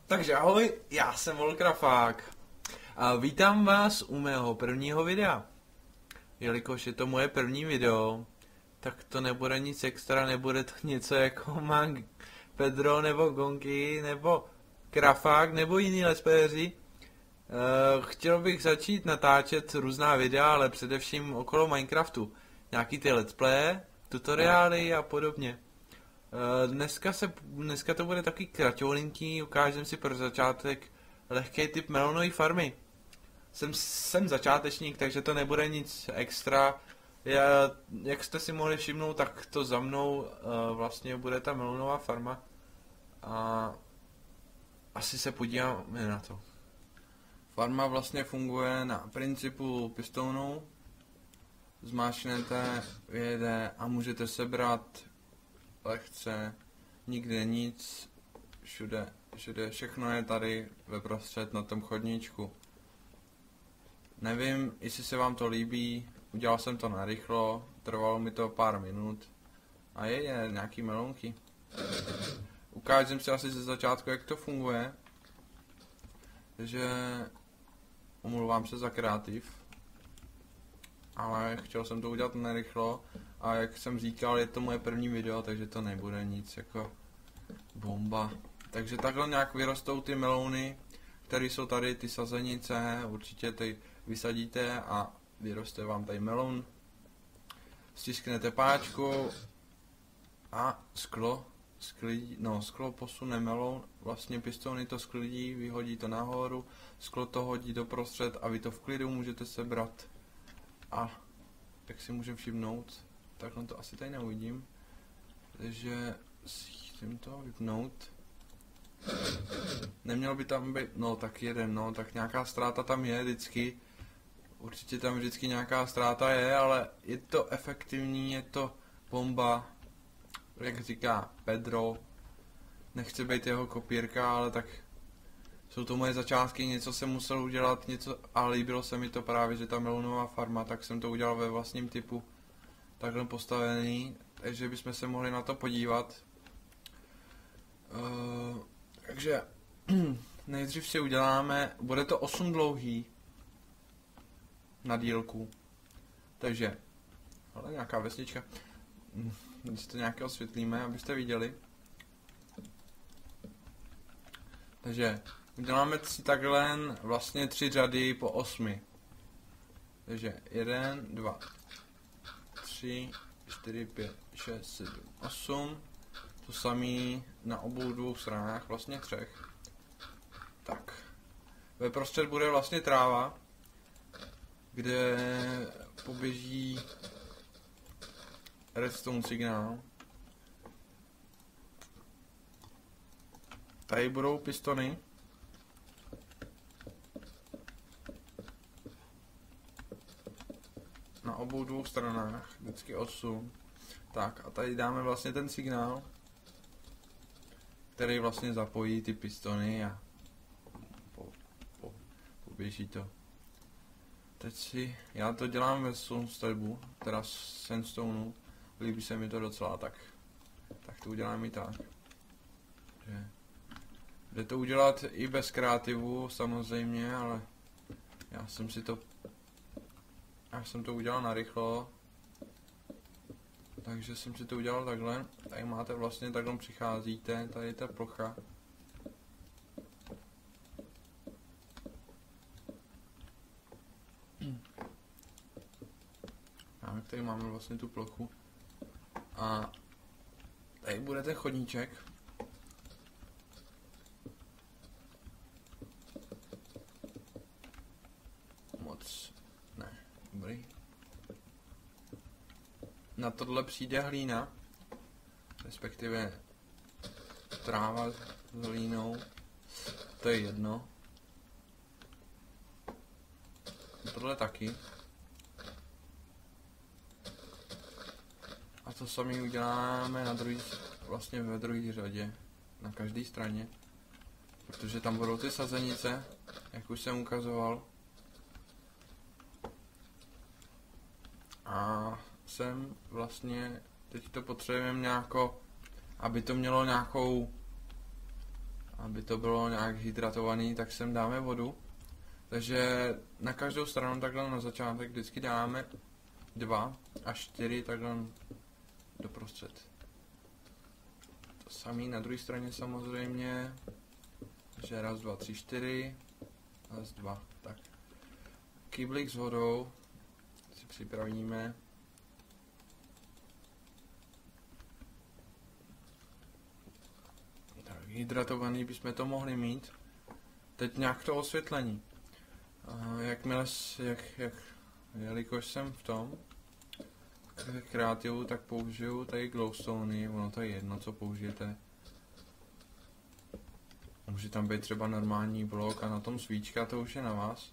Takže ahoj, já jsem Volkrafák a vítám vás u mého prvního videa. Jelikož je to moje první video, tak to nebude nic extra, nebude to něco jako má Pedro nebo Gonky nebo Krafák nebo jiný let's playeři. Chtěl bych začít natáčet různá videa, ale především okolo Minecraftu. Nějaký ty let's playe, tutoriály a podobně. Dneska to bude taky kratolinky, ukážem si pro začátek lehký typ melonové farmy. Jsem začátečník, takže to nebude nic extra. Jak jste si mohli všimnout, tak to za mnou vlastně bude ta melonová farma. A asi se podíváme na to. Farma vlastně funguje na principu pistounů. Zmáčknete, vyjede a můžete sebrat lehce, nikde nic, všude, všechno je tady ve prostřed na tom chodníčku. Nevím, jestli se vám to líbí, udělal jsem to narychlo, trvalo mi to pár minut a je nějaký melonky. Ukážem si asi ze začátku, jak to funguje, takže omlouvám se za kreativ, ale chtěl jsem to udělat narychlo. A jak jsem říkal, je to moje první video, takže to nebude nic jako bomba. Takže takhle nějak vyrostou ty melony, které jsou tady, ty sazenice, určitě ty vysadíte a vyroste vám tady melon. Stisknete páčku a sklo posune melon, vlastně pistony to sklidí, vyhodí to nahoru, sklo to hodí do prostřed a vy to v klidu můžete sebrat. A jak si můžeme všimnout, takhle to asi tady neuvidím, takže chci to vypnout. Nemělo by tam být, no tak jeden, no tak nějaká ztráta tam je vždycky, určitě tam vždycky nějaká ztráta je, ale je to efektivní, je to bomba, jak říká Pedro, nechci být jeho kopírka, ale tak jsou to moje začátky, něco jsem musel udělat, něco a líbilo se mi to právě, že ta melonová farma, tak jsem to udělal ve vlastním typu. Takhle postavený, takže bychom se mohli na to podívat. Takže nejdřív si uděláme, bude to 8 dlouhý na dílku. Takže, ale nějaká vesnička. Když to nějaké osvětlíme, abyste viděli. Takže uděláme si takhle vlastně 3 řady po 8. Takže 1, 2, 3, 4, 5, 6, 7, 8. To samý na obou dvou stranách, vlastně 3. Tak. Ve prostřed bude vlastně tráva, kde poběží redstone signál. Tady budou pistony. Na obou dvou stranách, vždycky 8. Tak a tady dáme vlastně ten signál, který vlastně zapojí ty pistony a poběží to. Teď si, já to dělám ve Sandstabu, teda Sandstoneu, líbí se mi to docela, tak to udělám i tak. Jde to udělat i bez kreativu samozřejmě, ale já jsem to udělal narychlo, takže jsem si to udělal takhle. Tady máte vlastně, takhle přicházíte, tady je ta plocha. Tak, tady máme vlastně tu plochu. A tady bude ten chodníček. Dobrý. Na tohle přijde hlína, respektive tráva s hlínou, to je jedno. Tohle taky. A to samé uděláme na vlastně ve druhé řadě, na každé straně, protože tam budou ty sazenice, jak už jsem ukazoval. A sem vlastně teď to potřebujeme nějako, aby to mělo nějakou aby to bylo nějak hydratovaný, tak sem dáme vodu. Takže na každou stranu takhle na začátek vždycky dáme 2 až 4 takhle doprostřed. To samý na druhé straně samozřejmě. Takže 1, 2, 3, 4. 1, 2. Tak. Kyblík s vodou si připravíme. Tak, hydratovaný bychom to mohli mít. Teď nějak to osvětlení. Jakmile, jelikož jsem v tom kreativu, tak použiju tady glowstony, ono to je jedno, co použijete. Může tam být třeba normální blok a na tom svíčka, to už je na vás.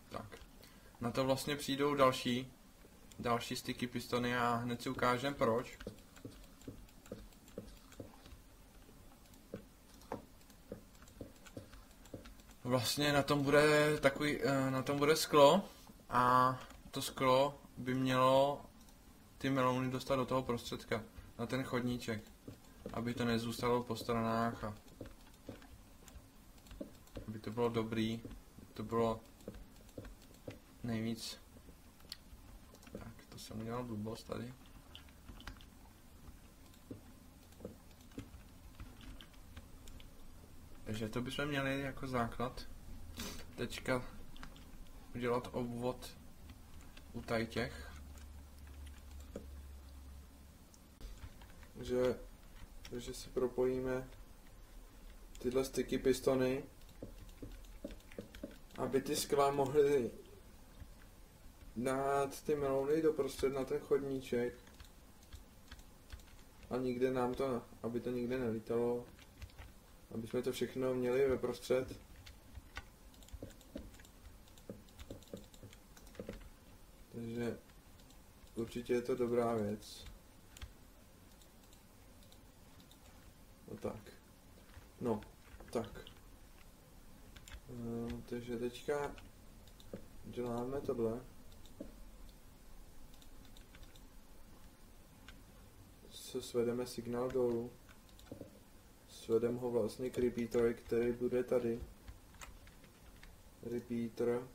Tak. Na to vlastně přijdou další sticky pistony a hned si ukážem proč. Vlastně na tom bude sklo a to sklo by mělo ty melouny dostat do toho prostředka, na ten chodníček, aby to nezůstalo po stranách a aby to bylo dobrý, to bylo nejvíc. Tak, to jsem udělal blbost tady. Takže to bychom měli jako základ. Teďka udělat obvod u tady těch. Takže si propojíme tyhle sticky pistony, aby ty skla mohly dát ty melouny doprostřed na ten chodníček a nikde nám to, aby to nikde nelítalo. Aby jsme to všechno měli ve prostřed. Takže určitě je to dobrá věc. No tak. No, tak. Takže teďka děláme tohle. Svedeme signál dolů. Svedem ho vlastně k repeaterovi, který bude tady. Repeater.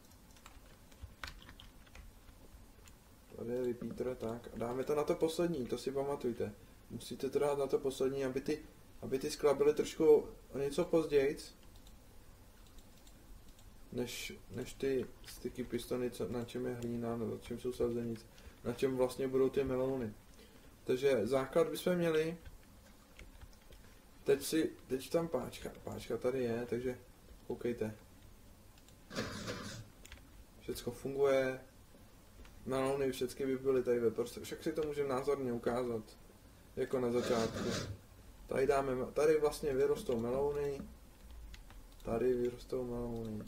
Tady je repeater, tak. A dáme to na to poslední, to si pamatujte. Musíte to dát na to poslední, aby ty skla byly trošku něco později, než ty sticky pistony, na čem je hlína, na čem jsou sazenice, na čem vlastně budou ty melouny. Takže základ bychom měli. Teď tam páčka tady je, takže koukejte. Všecko funguje, melouny všechny by byly tady ve prostředí, však si to můžeme názorně ukázat, jako na začátku. Tady vlastně vyrostou melouny, tady vyrostou melouny.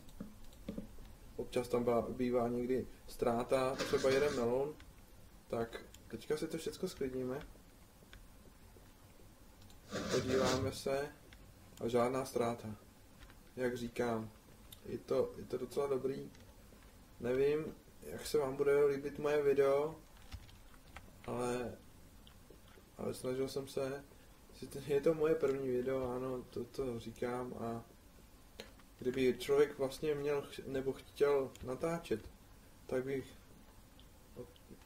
Občas tam bývá někdy ztráta, třeba jeden meloun, tak teďka si to všechno sklidníme. Podíváme se a žádná ztráta. Jak říkám, je to docela dobrý. Nevím, jak se vám bude líbit moje video, ale snažil jsem se. Je to moje první video, ano, to říkám, a kdyby člověk vlastně měl nebo chtěl natáčet, tak bych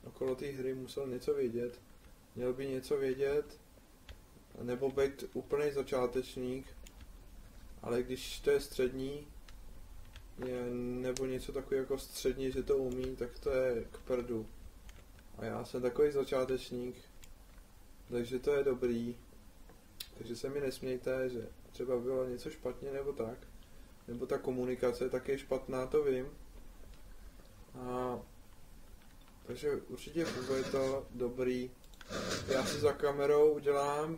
okolo té hry musel něco vědět. Měl by něco vědět, nebo být úplný začátečník, ale když to je střední, nebo něco takového jako střední, že to umí, tak to je k prdu. A já jsem takový začátečník, takže to je dobrý. Takže se mi nesmějte, že třeba bylo něco špatně nebo tak. Nebo ta komunikace tak je špatná, to vím. Takže určitě funguje to dobrý. Já si za kamerou udělám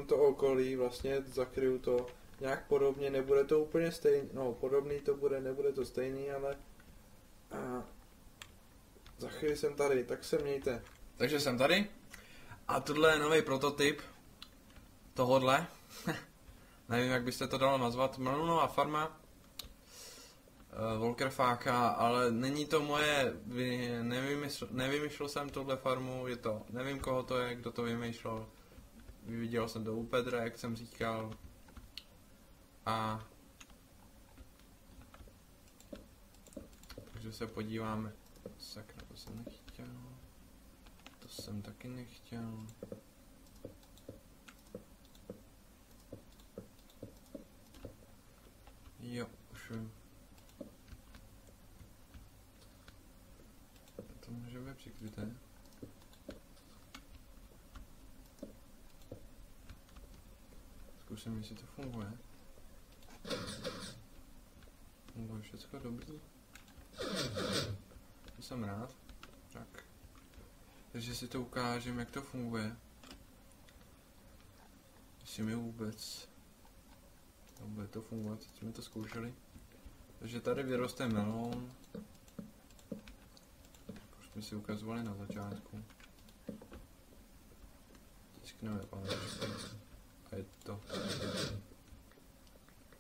to okolí, vlastně zakryju to nějak podobně, nebude to úplně stejný, no podobný to bude, nebude to stejný, ale za chvíli jsem tady, tak se mějte. Takže jsem tady a tohle je nový prototyp tohodle. Nevím, jak byste to dalo nazvat, melounová farma. Volkerfáka, ale není to moje, nevymyslel jsem tohle farmu, je to, nevím koho to je, kdo to vymýšlel. Viděl jsem to u Petra, jak jsem říkal. A takže se podíváme. Sakra, to jsem nechtěl. To jsem taky nechtěl. Jo, už vím. To může být přikryté. Zkusím, jestli to funguje. Funguje všechno dobrý. To jsem rád. Tak. Takže si to ukážem, jak to funguje. Jestli mi vůbec bude to fungovat, teď jsme to zkoušeli. Takže tady vyroste melon. Už jsme si ukazovali na začátku. Tiskneme pánečku. A je to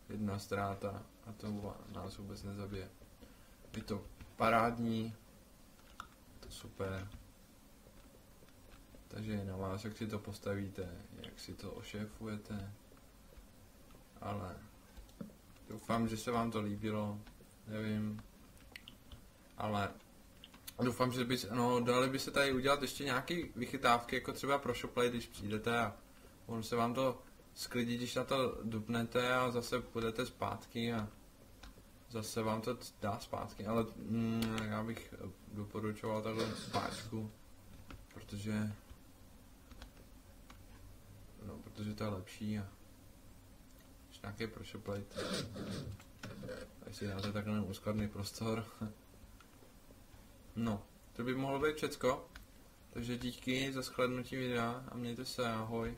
jedna ztráta a to nás vůbec nezabije. Je to parádní, to super. Takže je na vás, jak si to postavíte, jak si to ošéfujete. Ale doufám, že se vám to líbilo, nevím. Ale doufám, že dali by se tady udělat ještě nějaký vychytávky, jako třeba pro ShopPlay, když přijdete a on se vám to sklidí, když na to dupnete a zase půjdete zpátky a zase vám to dá zpátky, ale já bych doporučoval takhle páčku, protože to je lepší a když nějaký pro ShopPlay, tak si dáte takhle uskladný prostor. No, to by mohlo být všecko, takže díky za shlédnutí videa a mějte se, ahoj.